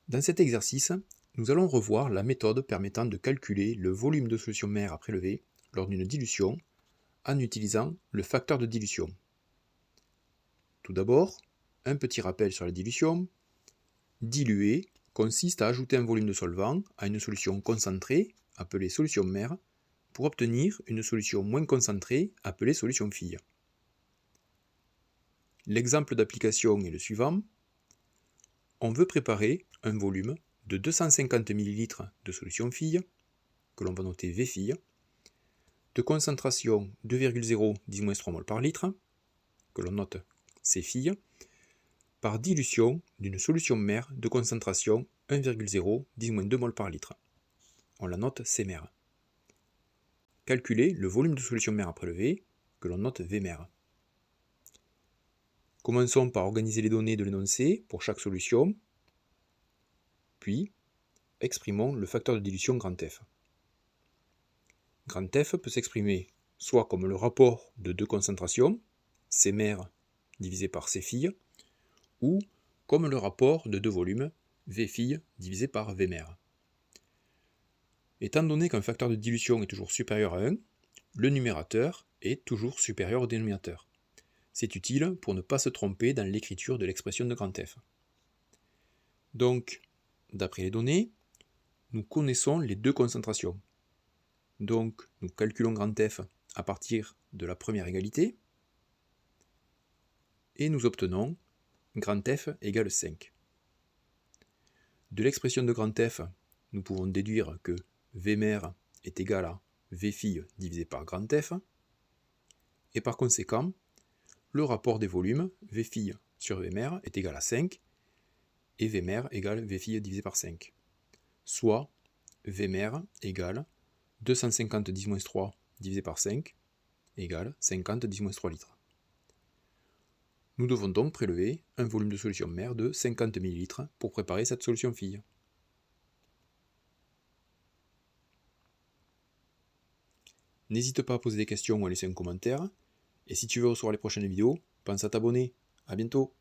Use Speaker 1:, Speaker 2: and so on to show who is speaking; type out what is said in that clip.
Speaker 1: Dans cet exercice, nous allons revoir la méthode permettant de calculer le volume de solution mère à prélever lors d'une dilution en utilisant le facteur de dilution. Tout d'abord, un petit rappel sur la dilution. Diluer consiste à ajouter un volume de solvant à une solution concentrée, appelée solution mère, pour obtenir une solution moins concentrée, appelée solution fille. L'exemple d'application est le suivant. On veut préparer un volume de 250 ml de solution fille, que l'on va noter V fille, de concentration 2,0 10-3 mol par litre, que l'on note C fille, par dilution d'une solution mère de concentration 1,0 10-2 mol par litre. On la note C mère. Calculer le volume de solution mère à prélever, que l'on note V mère. Commençons par organiser les données de l'énoncé pour chaque solution, puis exprimons le facteur de dilution grand F. Grand F peut s'exprimer soit comme le rapport de deux concentrations, C mère divisé par C fille, ou comme le rapport de deux volumes, V fille divisé par V mère. Étant donné qu'un facteur de dilution est toujours supérieur à 1, le numérateur est toujours supérieur au dénominateur. C'est utile pour ne pas se tromper dans l'écriture de l'expression de grand F. Donc, d'après les données, nous connaissons les deux concentrations. Donc, nous calculons grand F à partir de la première égalité, et nous obtenons grand F égale 5. De l'expression de grand F, nous pouvons déduire que V mère est égal à V fille divisé par grand F, et par conséquent, le rapport des volumes V fille sur V mère est égal à 5, et V mère égale V fille divisé par 5, soit V mère égale 250 10-3 divisé par 5 égale 50 10-3 litres. Nous devons donc prélever un volume de solution mère de 50 ml pour préparer cette solution fille. N'hésite pas à poser des questions ou à laisser un commentaire. Et si tu veux recevoir les prochaines vidéos, pense à t'abonner. A bientôt.